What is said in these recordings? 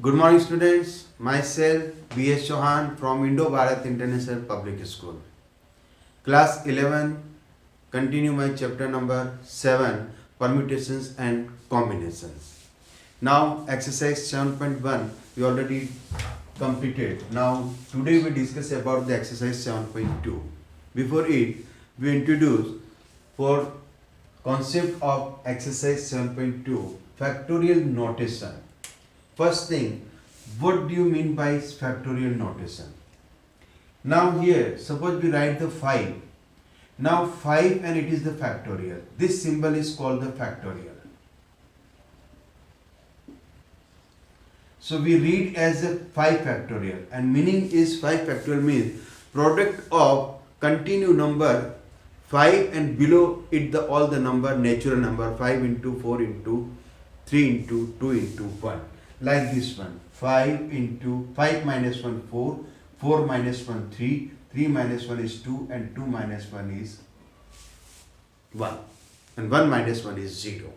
Good morning, students. Myself, B.S. Chauhan from Indo-Bharat International Public School. Class 11, continue my chapter number 7, permutations and combinations. Now, exercise 7.1, we already completed. Now, today we discuss about the exercise 7.2. Before it, we introduce for concept of exercise 7.2, factorial notation. First thing, what do you mean by factorial notation? Now here, suppose we write the 5. Now 5 and it is the factorial. This symbol is called the factorial. So we read as a 5 factorial, and meaning is 5 factorial means product of continued number 5 and below it all the number natural number 5 into 4 into 3 into 2 into 1. Like this one, 5 into 5 minus 1 4, 4 minus 1 3, 3 minus 1 is 2 and 2 minus 1 is 1 and 1 minus 1 is 0.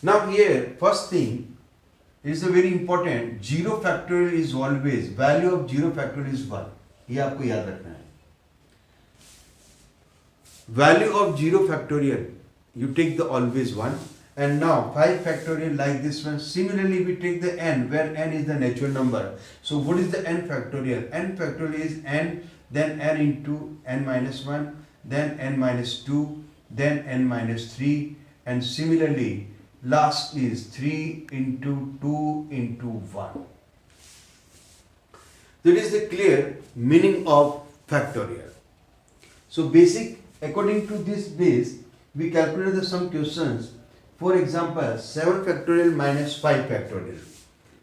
Now here first thing is a very important, 0 factorial is always, value of 0 factorial is 1. ये आपको याद रखना है. Value of 0 factorial, you take the always 1. And now 5 factorial like this one. Similarly, we take the n, where n is the natural number. So what is the n factorial? N factorial is n, then n into n minus 1, then n minus 2, then n minus 3, and similarly last is 3 into 2 into 1. That is the clear meaning of factorial. So basic, according to this base, we calculated some questions. For example, 7 factorial minus 5 factorial.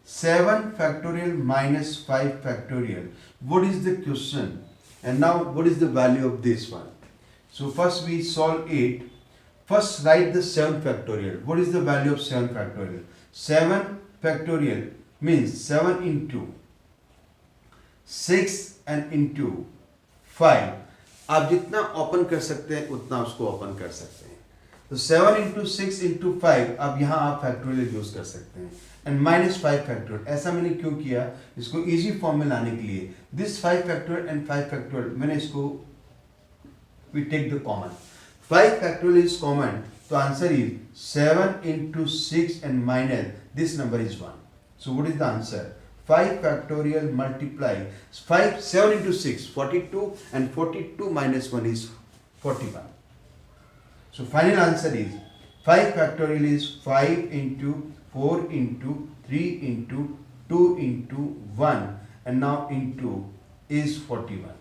7 factorial minus 5 factorial. What is the question? And now what is the value of this one? So first we solve it. First write the 7 factorial. What is the value of 7 factorial? 7 factorial means 7 into 6 and into 5. आप जितना open कर सकते हैं उतना उसको open कर सकते हैं. तो 7 into 6 into 5, अब यहाँ आप फैक्टोरियल यूज कर सकते हैं. एंड माइनस 5 फैक्टोरियल, ऐसा मैंने क्यों किया? इसको इजी फॉर्म में लाने के लिए. दिस 5 फैक्टोरियल एंड 5 फैक्टोरियल, मैंने इसको we take the common. 5 factorial is common, तो answer is 7 into 6 and minus this number is 1. So what is the answer? 5 factorial multiply 7 into 6 42 and 42 minus 1 is 41. So final answer is 5 factorial is 5 into 4 into 3 into 2 into 1 and now into is 41.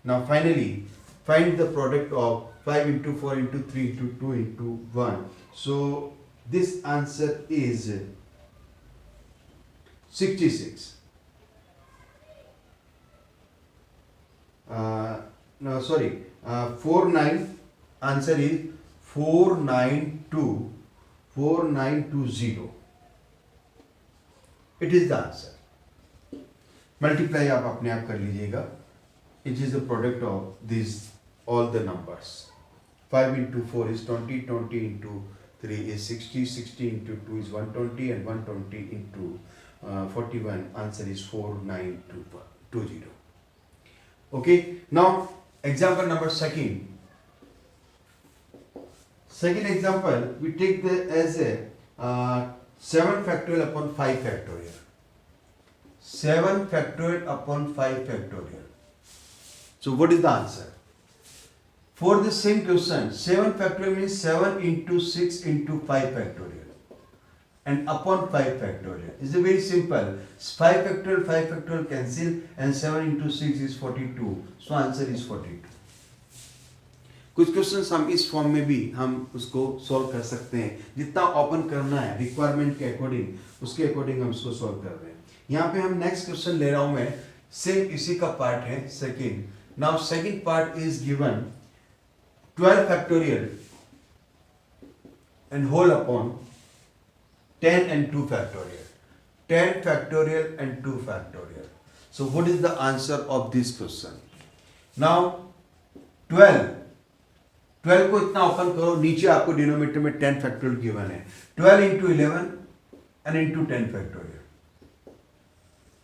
Now finally find the product of 5 into 4 into 3 into 2 into 1. So this answer is 66. No, sorry, 49. Answer is 4920. It is the answer. Multiply आप अपने आप कर लीजिएगा. It is the product of these all the numbers. 5 into 4 is 20, 20 into 3 is 60, 60 into 2 is 120 and 120 into 41. Answer is 4920. Okay, now example number second. Second example, we take the as a 7 factorial upon 5 factorial. 7 factorial upon 5 factorial. So what is the answer? For the same question, 7 factorial means 7 into 6 into 5 factorial. And upon 5 factorial. It's a very simple. 5 factorial cancel and 7 into 6 is 42. So answer is 42. कुछ questions हम इस form में भी हम उसको solve कर सकते हैं. जितना ओपन करना है रिक्वायरमेंट के अकॉर्डिंग, उसके अकॉर्डिंग हम उसको सॉल्व कर रहे हैं. यहाँ पे हम नेक्स्ट क्वेश्चन ले रहा हूं मैं, सेम इसी का पार्ट है second. Now second part is given 12 factorial and whole upon 10 and 2 factorial. 10 factorial and 2 factorial. So what is the answer of this question? Now 12 12 को इतना ओपन करो, नीचे आपको डिनोमिनेटर में 10 फैक्टोरियल गिवन है. 12 into 11 n into 10 factorial,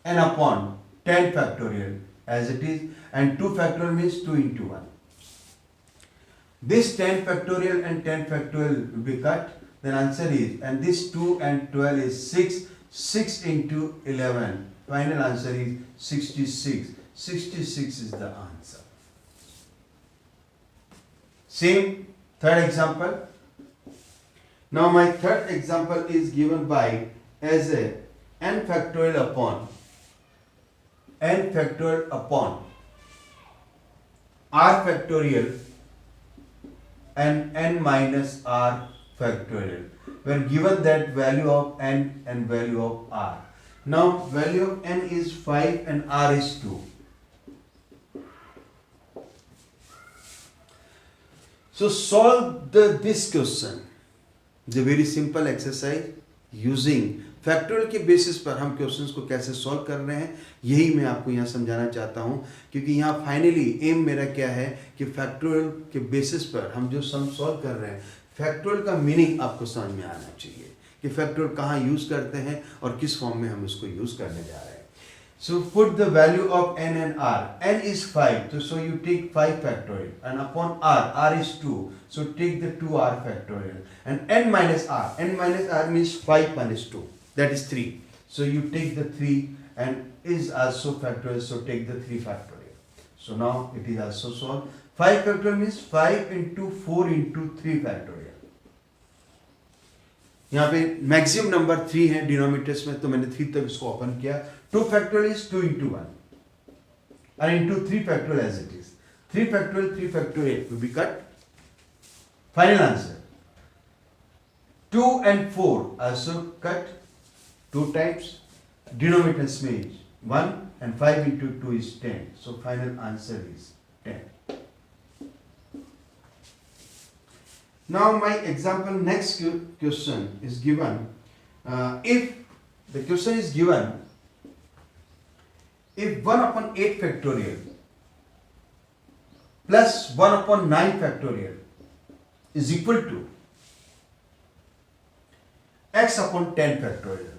n upon 10 factorial as it is, and 2 factorial means 2 into 1. This 10 factorial and 10 factorial will be cut, then answer is, and this 2 and 12 is 6, 6 into 11, final answer is 66. 66 is the answer. Same third example. Now my third example is given by as a n factorial upon r factorial and n minus r factorial. We are given that value of n and value of r. Now value of n is 5 and r is 2. So solve this question. It's a very simple exercise using factorial के basis पर हम questions को कैसे solve कर रहे हैं यही मैं आपको यहाँ समझाना चाहता हूँ, क्योंकि यहाँ फाइनली एम मेरा क्या है कि फैक्टोरियल के बेसिस पर हम जो सम सॉल्व कर रहे हैं फैक्टोरियल का मीनिंग आपको समझ में आना चाहिए कि फैक्टोरियल कहाँ यूज़ करते हैं और किस फॉर्म में हम इसको यूज़ करने जा रहे हैं. So put the value of n and r. n is 5, so you take 5 factorial, and upon r is 2, so take the 2r factorial, and n minus r means 5 minus 2, that is 3. So you take the 3 and is also factorial, so take the 3 factorial. So now it is also solved. 5 factorial means 5 into 4 into 3 factorial. यहाँ पे maximum number 3 है denominators में, तो मैंने 3 तक इसको open किया. 2 factorial is 2 into 1 and into 3 factorial as it is. 3 factorial will be cut. Final answer 2 and 4 also cut 2 times. Denominators में 1 and 5 into 2 is 10. So final answer is 10. Now my example next question is given. If the question is given, if 1 upon 8 factorial plus 1 upon 9 factorial is equal to x upon 10 factorial,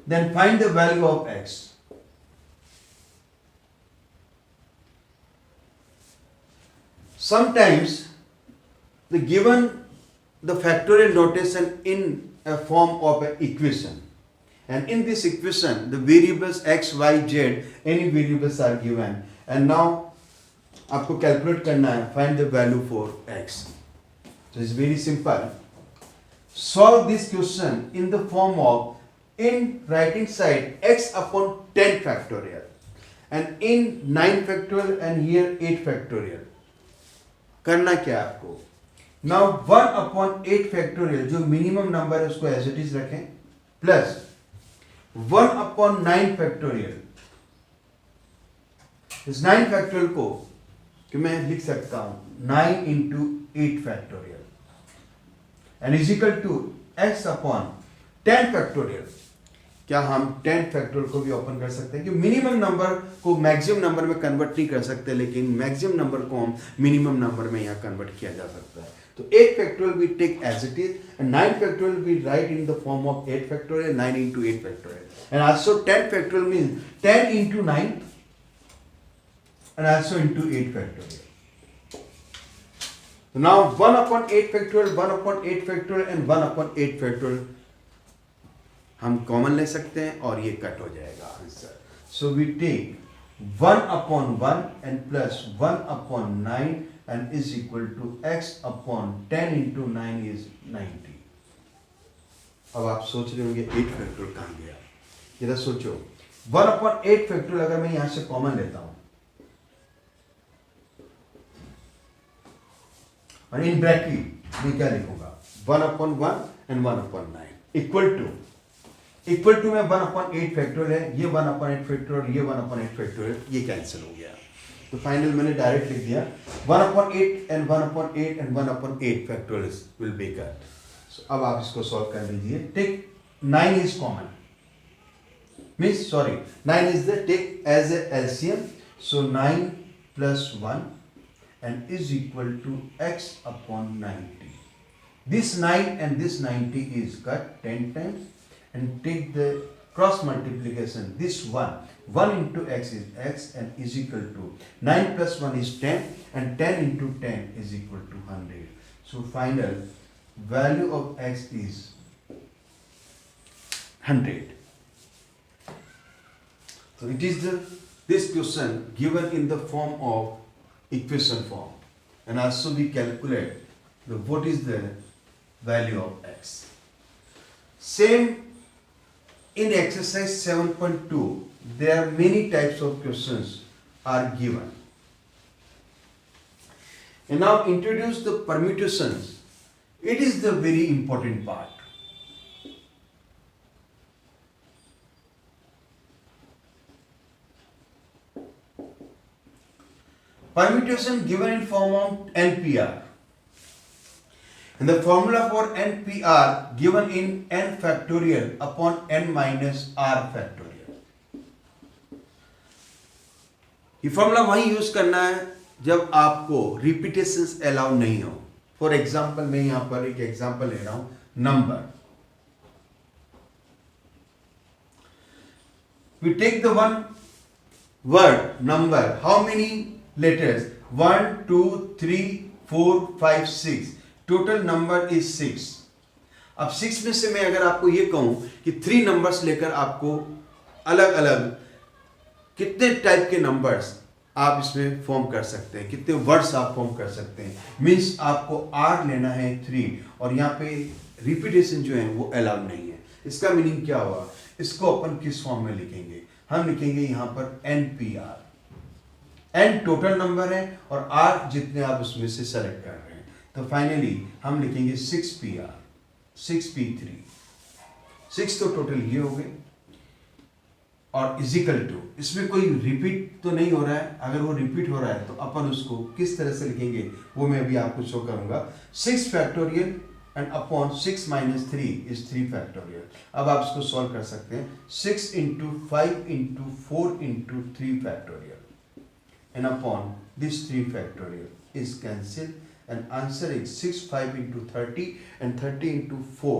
then find the value of x. Sometimes the given the factorial notation in a form of an equation, and in this equation the variables x, y, z, any variables are given, and now आपको calculate करना है find the value for x. So it's very simple. Solve this question in the form of, in right hand side x upon 10 factorial and in 9 factorial and here 8 factorial. करना क्या आपको? Now 1 upon 8 factorial जो minimum number है उसको as it is रखें, plus 1 upon 9 factorial. इस 9 factorial को कि मैं लिख सकता हूं 9 into 8 factorial and is equal to x upon 10 factorial. क्या हम 10 फैक्टोरियल को भी ओपन कर सकते हैं कि मिनिमम नंबर को मैक्सिमम नंबर में कन्वर्ट नहीं कर सकते, लेकिन मैक्सिमम नंबर को हम मिनिमम नंबर में यहाँ कन्वर्ट किया जा सकता है. तो 8 factorial we take as it is and 9 factorial we write in the form of 8 factorial, 9 into 8 factorial, and also 10 factorial means 10 into 9 and also into 8 factorial. So now 1 upon 8 factorial, 1 upon 8 factorial and 1 upon 8 factorial हम common ले सकते हैं और ये cut हो जाएगा answer. So we take 1 upon 1 and plus 1 upon 9 and is equal to x upon 10 into 9 is 90. अब आप सोच रहे होंगे 8 फैक्टोरियल कहाँ गया, जरा सोचो. 1 upon 8 फैक्टोरियल अगर मैं यहां से कॉमन लेता हूं और इन ब्रैकेट में क्या लिखूंगा 1 upon 1 and 1 upon 9 equal to में 1 upon 8 फैक्टोरियल है, ये 1 upon 8 फैक्टोरियल, ये 1 upon 8 फैक्टोरियल, ये कैंसिल हो गया. तो फाइनल मैंने डायरेक्ट लिख दिया 1 upon 8 and 1 upon 8 and 1 upon 8 factorial will be cut. So अब आप इसको सॉल्व कर लीजिए. Take 9 is common means 9 is the take as a LCM. So 9 plus 1 and is equal to x upon 90. This 9 and this 90 is cut 10 times and take the cross multiplication. This 1 into x is x and is equal to 9 plus 1 is 10 and 10 into 10 is equal to 100. So final value of x is 100. So it is this question given in the form of equation form, and also we calculate what is the value of x. Same in exercise 7.2, there are many types of questions are given. And now introduce the permutations. It is the very important part. Permutation given in form of NPR. And the formula for NPR given in n factorial upon n minus r factorial. ये formula वही use करना है जब आपको repetitions allow नहीं हो. For example मैं यहां पर एक एग्जाम्पल ले रहा हूं. Number, we take the one word number. How many letters? 1, 2, 3, 4, 5, 6. Total number is 6. अब 6 में से मैं अगर आपको ये कहूं कि 3 नंबर्स लेकर आपको अलग अलग कितने टाइप के नंबर्स आप इसमें फॉर्म कर सकते हैं, कितने वर्ड्स आप फॉर्म कर सकते हैं. मीन्स आपको R लेना है 3 और यहाँ पे रिपीटेशन जो है वो अलाउ नहीं है. इसका मीनिंग क्या हुआ? इसको अपन किस फॉर्म में लिखेंगे? हम लिखेंगे यहाँ पर NPR. N टोटल नंबर है और R जितने आप उसमें से सेलेक्ट कर रहे हैं. तो फाइनली हम लिखेंगे 6PR, 6P3. 6 तो टोटल ये हो गए और इजिकल टू, इसमें कोई रिपीट तो नहीं हो रहा है. अगर वो रिपीट हो रहा है तो अपन उसको किस तरह से लिखेंगे वो मैं अभी आपको शो करूंगा. 6 factorial and upon 6 minus 3 is 3 factorial. अब आप इसको सॉल्व कर सकते हैं. 6 into 5 into 4 into 3 factorial and upon this 3 factorial is cancel. And answer is 6, 5 into 30 and 30 into 4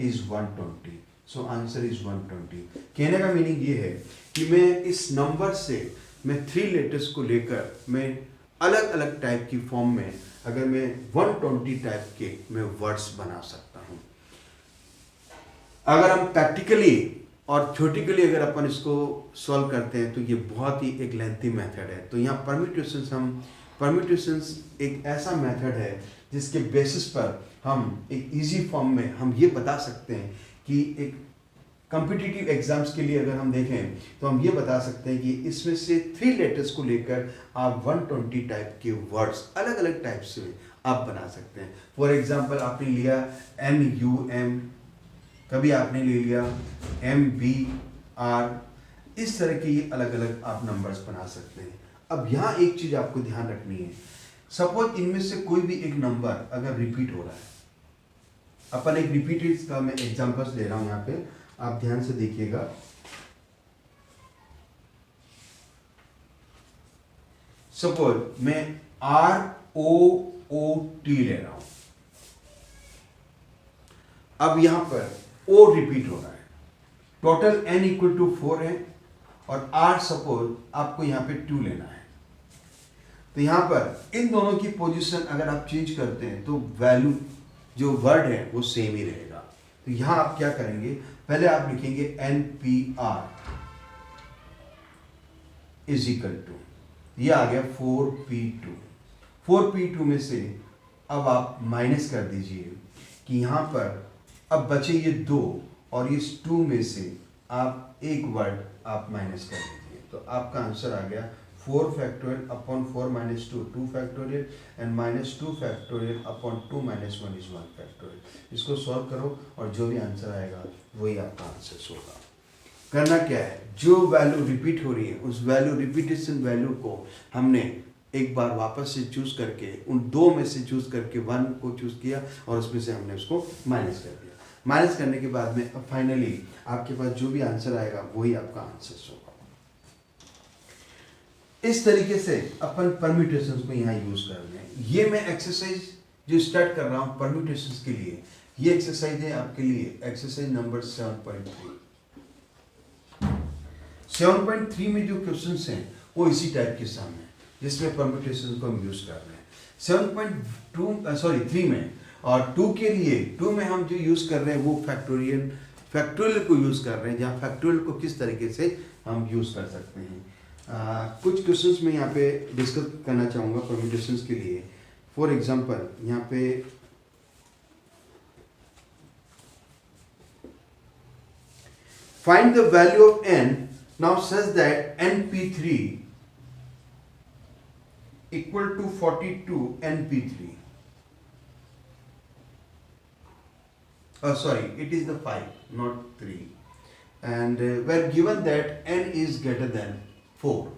is 120. So answer is 120. कहने का मीनिंग ये है कि मैं इस नंबर से मैं 3 लेटर्स को लेकर मैं अलग अलग टाइप की फॉर्म में अगर मैं 120 टाइप के मैं वर्ड्स बना सकता हूँ. अगर हम प्रैक्टिकली और थ्योरेटिकली अगर अपन इसको सॉल्व करते हैं तो ये बहुत ही एक लेंथी मेथड है. तो यहाँ परम्यूटेशंस एक ऐसा मेथड है जिसके बेसिस पर हम एक इजी फॉर्म में हम ये बता सकते हैं कि एक कॉम्पिटिटिव एग्जाम्स के लिए अगर हम देखें तो हम ये बता सकते हैं कि इसमें से 3 लेटर्स को लेकर आप 120 टाइप के वर्ड्स अलग अलग टाइप से आप बना सकते हैं. फॉर एग्जांपल आपने लिया NUM, कभी आपने ले लिया MBR. इस तरह के ये अलग अलग आप नंबर्स बना सकते हैं. अब यहाँ एक चीज आपको ध्यान रखनी है. सपोज इनमें से कोई भी एक नंबर अगर रिपीट हो रहा है, अपन एक रिपीटेड का मैं एग्जांपल्स ले रहा हूं यहाँ पे, आप ध्यान से देखिएगा. सपोज मैं ROOT ले रहा हूं. अब यहां पर O रिपीट हो रहा है. टोटल N इक्वल टू 4 है और R सपोज आपको यहां पे 2 लेना है. तो यहां पर इन दोनों की पोजीशन अगर आप चेंज करते हैं तो वैल्यू जो वर्ड है वो सेम ही रहेगा. तो यहां आप क्या करेंगे, पहले आप लिखेंगे NPR इज इक्वल टू, ये आ गया 4P2. 4P2 में से अब आप माइनस कर दीजिए कि यहां पर अब बचे ये 2 और इस 2 में से आप एक वर्ड आप माइनस कर दीजिए. तो आपका आंसर आ गया 4 factorial upon 4 minus 2 2 factorial and minus 2 factorial upon 2 minus 1 is 1 factorial. इसको सॉल्व करो और जो भी आंसर आएगा वही आपका आंसर होगा. करना क्या है, जो वैल्यू रिपीट हो रही है उस वैल्यू रिपीटेशन वैल्यू को हमने एक बार वापस से चूज करके उन 2 में से चूज करके 1 को चूज किया और उसमें से हमने उसको माइनस कर दिया. माइनस करने के बाद में अब फाइनली आपके पास जो भी आंसर आएगा वही आपका आंसर होगा. इस तरीके से अपन परम्यूटेशंस को यहाँ यूज कर रहे हैं. ये मैं एक्सरसाइज जो स्टार्ट कर रहा हूँ परम्यूटेशंस के लिए, ये एक्सरसाइज है आपके लिए, एक्सरसाइज नंबर 7.3। 7.3 में जो क्वेश्चंस हैं वो इसी टाइप के सामने, जिसमें परम्यूटेशंस को हम यूज कर रहे हैं। 3 में और 2 के लिए, 2 में हम जो यूज कर रहे हैं वो फैक्टोरियल को यूज कर रहे हैं, जहाँ फैक्टोरियल को किस तरीके से हम यूज कर सकते हैं। कुछ क्वेश्चंस में यहाँ पे डिस्कस करना चाहूँगा परम्यूटेशंस के लिए। फॉर एग्जांपल यहाँ पे find the value of n now such that np3 equal to 42 np3. Sorry, it is the 5, not 3. And we're given that n is greater than 4.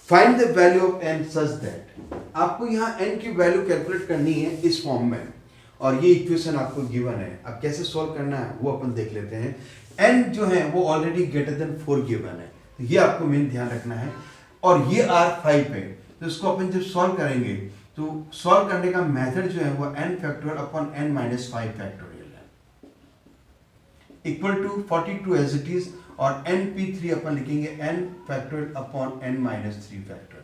Find the value of n such that, आपको यहाँ n की value calculate करनी है इस form में, और ये equation आपको गिवन है। अब कैसे सॉल्व करना है वो अपन देख लेते हैं। n जो है वो ऑलरेडी ग्रेटर देन 4 गिवन है, तो ये आपको मेन ध्यान रखना है, और ये r 5 है, तो इसको अपन जब सॉल्व करेंगे तो सॉल्व करने का मेथड जो है वो n factorial upon n minus 5 factorial है, equal to 42 as it is, और np3 अपन लिखेंगे n factorial upon n minus 3 factorial.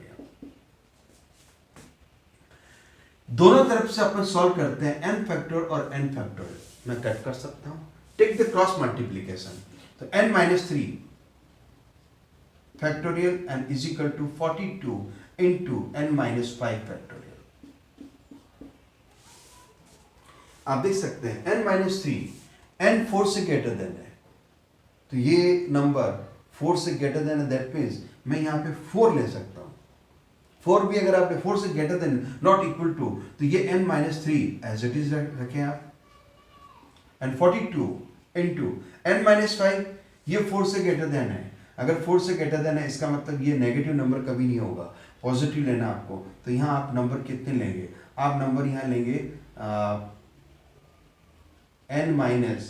दोनों तरफ से अपन सॉल्व करते हैं, n फैक्टोरियल और n फैक्टोरियल मैं कट कर सकता हूं, टेक द क्रॉस मल्टीप्लीकेशन, तो n minus 3 factorial and is equal to 42 into n minus 5 factorial. आप देख सकते हैं n माइनस 3 n 4 से ग्रेटर देन है, तो ये नंबर 4 से ग्रेटर देन है, दैट मीन्स मैं यहाँ पे 4 ले सकता हूँ। 4 भी अगर आपने 4 से greater than not equal to, तो ये n minus 3 as it is रखें आप, एंड 42 इंटू n माइनस 5, ये 4 से ग्रेटर देन है। अगर 4 से ग्रेटर देन है इसका मतलब ये नेगेटिव नंबर कभी नहीं होगा, पॉजिटिव लेना आपको। तो यहाँ आप नंबर कितने लेंगे, आप नंबर यहाँ लेंगे n माइनस,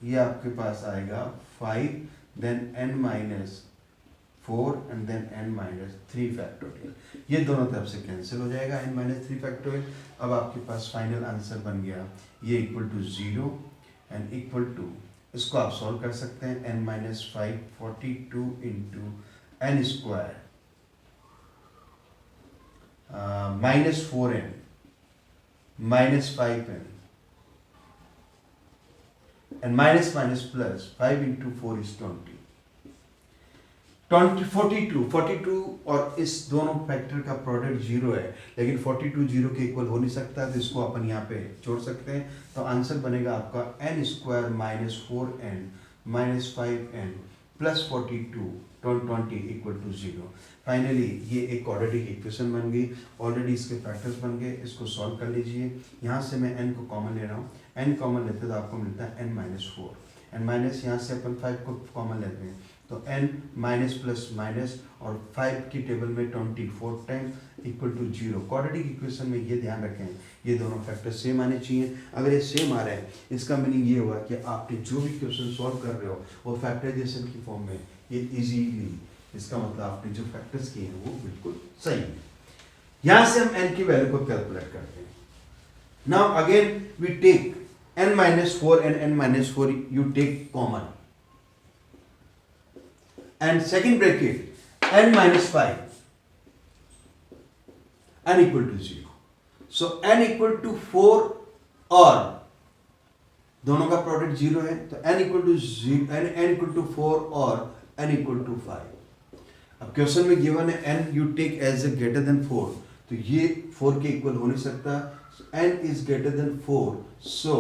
ये आपके पास आएगा 5, then n minus 4 and then n minus 3 factorial. ये दोनों तरफ से कैंसिल हो जाएगा n माइनस 3 फैक्टोरियल। अब आपके पास फाइनल आंसर बन गया ये equal to 0 and equal to, इसको आप सॉल्व कर सकते हैं, n minus 5 42 into n square minus 4n minus 5n and minus minus plus 5 into 4 is 42 और इस दोनों फैक्टर का प्रोडक्ट 0 है, लेकिन 42 0 के इक्वल हो नहीं सकता, तो इसको अपन यहाँ पे छोड़ सकते हैं। तो आंसर बनेगा आपका n square minus 4n minus 5n plus 42 20 equal to 0। Finally ये एक क्वाड्रेटिक इक्वेशन बन गई, ऑलरेडी इसके फैक्टर्स बन गए, इसको सॉल्व कर लीजिए। यहाँ से मैं n को कॉमन ले रहा हूँ, n कॉमन लेते तो आपको मिलता है n माइनस 4 एंड माइनस यहाँ से अपन 5 को कॉमन लेते हैं, तो n माइनस प्लस माइनस और 5 की टेबल में 24 time equal to 0। Quadratic equation में ये ध्यान रखें, ये दोनों फैक्टर सेम आने चाहिए। अगर ये सेम आ रहा है इसका मीनिंग ये हुआ कि आपने जो भी क्वेश्चन सॉल्व कर रहे हो वो फैक्टराइजेशन की फॉर्म में ये इजीली, इसका मतलब आपने जो फैक्टर्स किए हैं वो बिल्कुल सही है। यहां से हम n की वैल्यू को कैलकुलेट करते हैं। Now again we take n minus 4 and n minus 4 you take common, and second bracket n minus 5 n equal to 0. So n equal to 4 और दोनों का प्रोडक्ट 0 है, तो n equal to 0 n equal to 4 और n equal to 5। अब question में given है n you take as a greater than 4, तो ये 4 के इक्वल हो नहीं सकता, n is greater than 4, so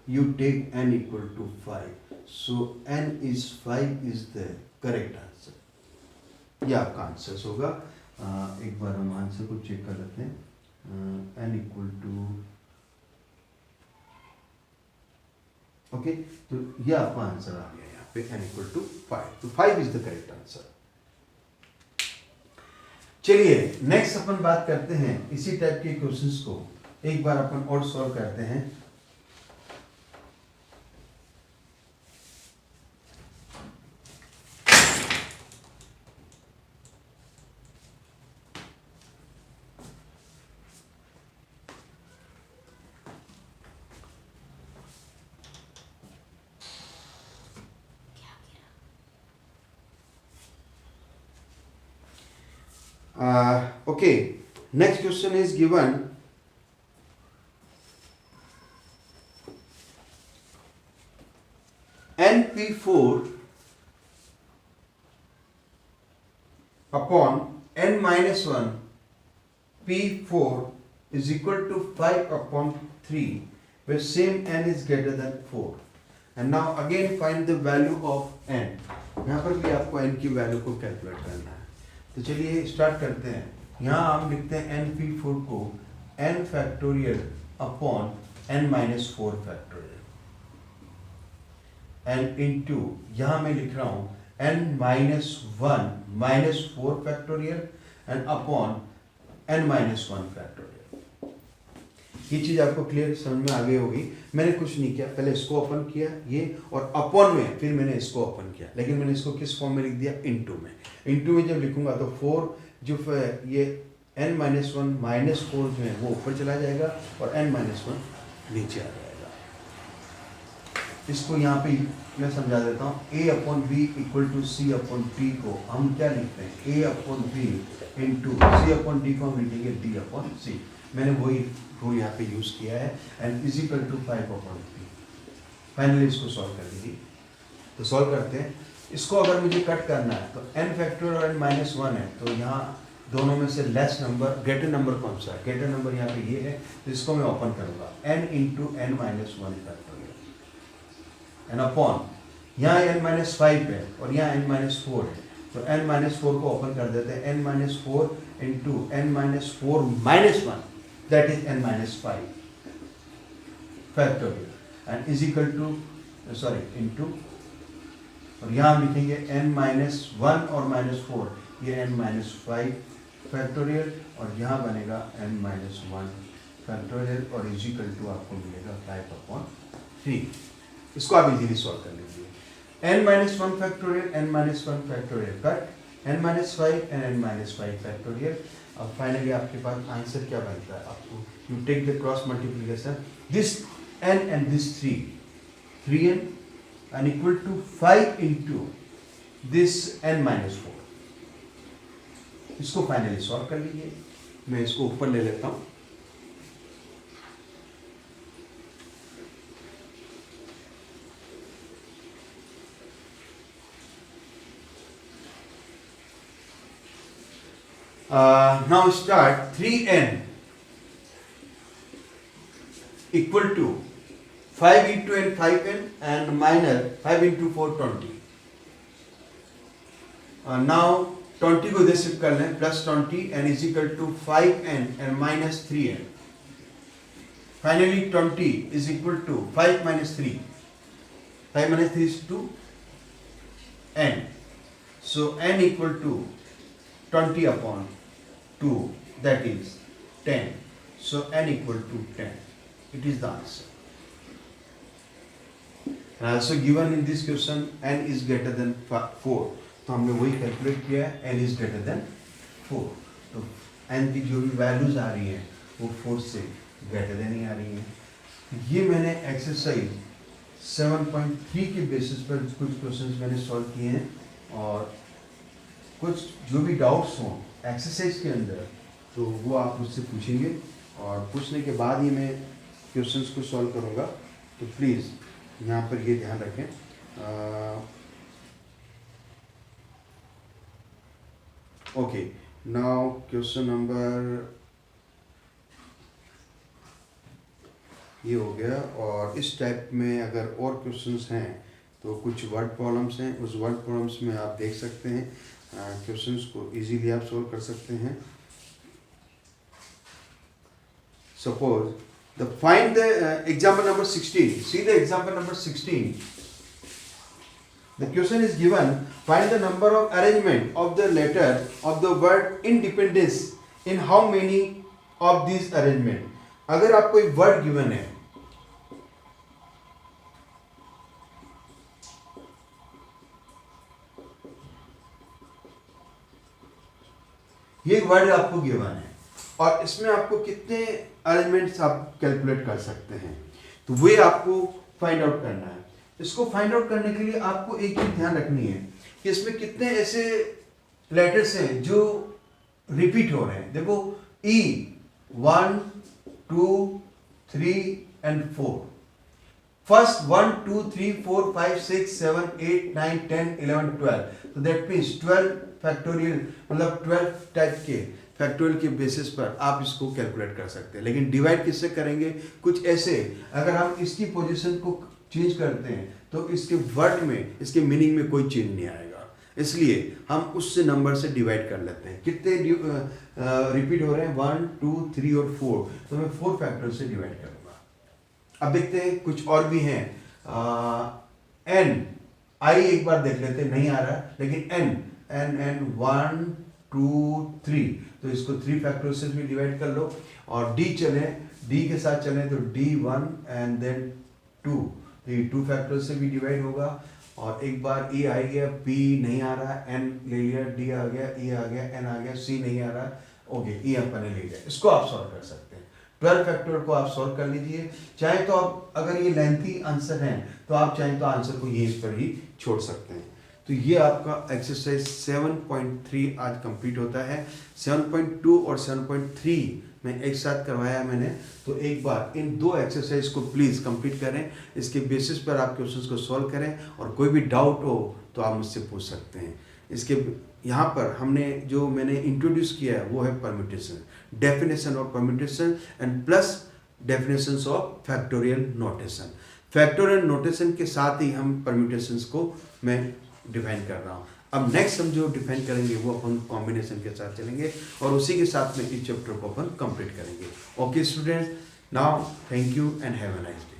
you take n equal to 5, so n is 5 is the correct answer. ये आपका आंसर होगा। एक बार हम आंसर को चेक कर लेते हैं, n इक्वल टू, ओके, तो ये आपका आंसर आ गया यहाँ पे n इक्वल टू 5, तो 5 इज द करेक्ट आंसर। चलिए नेक्स्ट अपन बात करते हैं इसी टाइप के क्वेश्चंस को एक बार अपन और सॉल्व करते हैं। Okay, next question is given. NP4 upon n minus 1 P4 is equal to 5 upon 3, where same n is greater than 4. And now again find the value of n. यहाँ पर भी आपको n की वैल्यू को calculate करना है. तो चलिए स्टार्ट करते हैं. यहाँ हम लिखते हैं NP4 को n factorial upon n minus 4 factorial and into यहाँ मैं लिख रहा हूँ n minus 1 minus 4 factorial and upon n minus 1 factorial. ये चीज आपको क्लियर समझ में आ गई होगी. मैंने कुछ नहीं किया, पहले इसको ओपन किया ये, और अपॉन में फिर मैंने इसको ओपन किया, लेकिन मैंने इसको किस फॉर्म में लिख दिया, इनटू में. इनटू में जब लिखूंगा तो 4 जो ये n माइनस 1 माइनस 4 जो है वो ऊपर चला जाएगा और n माइनस 1 नीचे आ जाएगा. इसको यहाँ पे मैं समझा देता हूँ. a upon b equal to c upon t को हम क्या लिखते हैं, a upon b into c upon d को हम लिखेंगे d अपॉन सी. मैंने वही रूल यहाँ पे यूज किया है. And is equal to 5 upon 3. Finally इसको सॉल्व कर लीजिए. तो सॉल्व करते हैं. इसको अगर मुझे कट करना है तो n फैक्टोरियल और n माइनस 1 है, तो यहाँ दोनों में से लेस नंबर ग्रेटर नंबर कौन सा है, ग्रेटर नंबर यहाँ पे ये है. तो इसको मैं ओपन करूँगा n into n minus 1 factorial and upon यहाँ n माइनस 5 है और यहाँ n माइनस 4 है. तो n माइनस 4 को ओपन कर देते हैं. n minus 4 into n minus 4 minus 1, that is n minus 5 factorial and is equal to into, और यहाँ हम लिखेंगे n minus 1 और minus 4, ये n minus 5 factorial और यहाँ बनेगा n minus 1 factorial और is equal to आपको मिलेगा 5 upon 3. इसको आप इजीली सॉल्व कर लीजिए. n minus 1 factorial, n minus 1 factorial कट, n minus 5 and n minus 5 factorial. अब फाइनली आपके पास आंसर क्या बनता है, आपको you take the cross multiplication this n and this 3n and equal to 5 into this n minus 4. इसको finally solve कर लीजिए. मैं इसको ऊपर ले लेता हूं. Now start. 3n equal to 5 into n 5n and minus 5 into 4 20. Now 20 को इधर शिफ्ट कर लें, plus 20 and is equal to 5n and minus 3n. Finally 20 is equal to 5 minus 3. 5 minus 3 is 2 n. So n equal to 20 upon 2, that is 10. So n equal to 10. It is the answer. And also given in this question n is greater than 4. तो हमने वही calculate किया है, n is greater than 4. तो n की जो भी values आ रही हैं वो 4 से ग्रेटर देन ही आ रही हैं. ये मैंने एक्सरसाइज 7.3 के बेसिस पर कुछ क्वेश्चंस मैंने सॉल्व किए हैं, और कुछ जो भी डाउट्स हों एक्सरसाइज के अंदर तो वो आप मुझसे पूछेंगे, और पूछने के बाद ही मैं क्वेश्चंस को सॉल्व करूँगा. तो प्लीज़ यहाँ पर ये ध्यान रखें. ओके, नाउ क्वेश्चन नंबर ये हो गया. और इस टाइप में अगर और क्वेश्चंस हैं तो कुछ वर्ड प्रॉब्लम्स हैं, उस वर्ड प्रॉब्लम्स में आप देख सकते हैं. क्वेश्चंस को इजीली आप सॉल्व कर सकते हैं. Suppose the find the example number 16. See the example number 16. The question is given, find the number of arrangement of the letter of the word independence in how many of this arrangement. अगर आपको एक word given है, ये एक word आपको given है और इसमें आपको कितने अरेंजमेंट्स आप कैलकुलेट कर सकते हैं, तो वे आपको फाइंड आउट करना है. इसको फाइंड आउट करने के लिए आपको एक चीज ध्यान रखनी है कि इसमें कितने ऐसे लेटर्स हैं जो रिपीट हो रहे हैं। देखो ई 1 2 3 एंड 4, फर्स्ट 1 2 3 4 5 6 7 8 9 10 11 12, तो दैट मीन्स 12 फैक्टोरियल मतलब 12 टाइप के फैक्टोरियल के बेसिस पर आप इसको कैलकुलेट कर सकते हैं। लेकिन डिवाइड किससे करेंगे? कुछ ऐसे, अगर हम इसकी पोजीशन को चेंज करते हैं तो इसके वर्ड में, इसके मीनिंग में कोई चेंज नहीं आएगा, इसलिए हम उससे नंबर से डिवाइड कर लेते हैं। कितने रिपीट हो रहे हैं? 1 2 3 और 4, तो मैं 4 फैक्टोरियल से डिवाइड करूंगा। अब देखते हैं कुछ और भी हैं। एन, आई एक बार देख लेते हैं, नहीं आ रहा, लेकिन एन 1 2 3, तो इसको 3 फैक्टोरियल से भी डिवाइड कर लो। और डी चले, डी के साथ चले तो डी 1 एंड देन 2, तो ये 2 फैक्टोरियल से भी डिवाइड होगा। और एक बार ए आ गया, पी नहीं आ रहा, एन ले लिया, डी आ गया, ई आ गया, एन आ गया, सी नहीं आ रहा, ओके ई अपन ने ले लिया। इसको आप सॉल्व कर सकते हैं। 12 फैक्टोरियल को आप सॉल्व कर लीजिए। चाहे तो आप, अगर ये लेंथी आंसर है तो आप चाहें तो आंसर को यहीं पर ही छोड़ सकते हैं। तो ये आपका एक्सरसाइज 7.3 आज कंप्लीट होता है। 7.2 और 7.3 में एक साथ करवाया मैंने, तो एक बार इन 2 एक्सरसाइज को प्लीज़ कंप्लीट करें। इसके बेसिस पर आप क्वेश्चंस को सॉल्व करें, और कोई भी डाउट हो तो आप मुझसे पूछ सकते हैं। इसके यहाँ पर हमने जो मैंने इंट्रोड्यूस किया है वो है permutation, definition of permutation and plus definitions of factorial notation. Factorial notation के साथ ही हम परम्यूटेशंस को मैं डिफाइन कर रहा हूँ। अब नेक्स्ट हम जो डिफाइन करेंगे वो अपन कॉम्बिनेशन के साथ चलेंगे, और उसी के साथ में इस चैप्टर को अपन कंप्लीट करेंगे। Okay students, now thank you and have a nice day.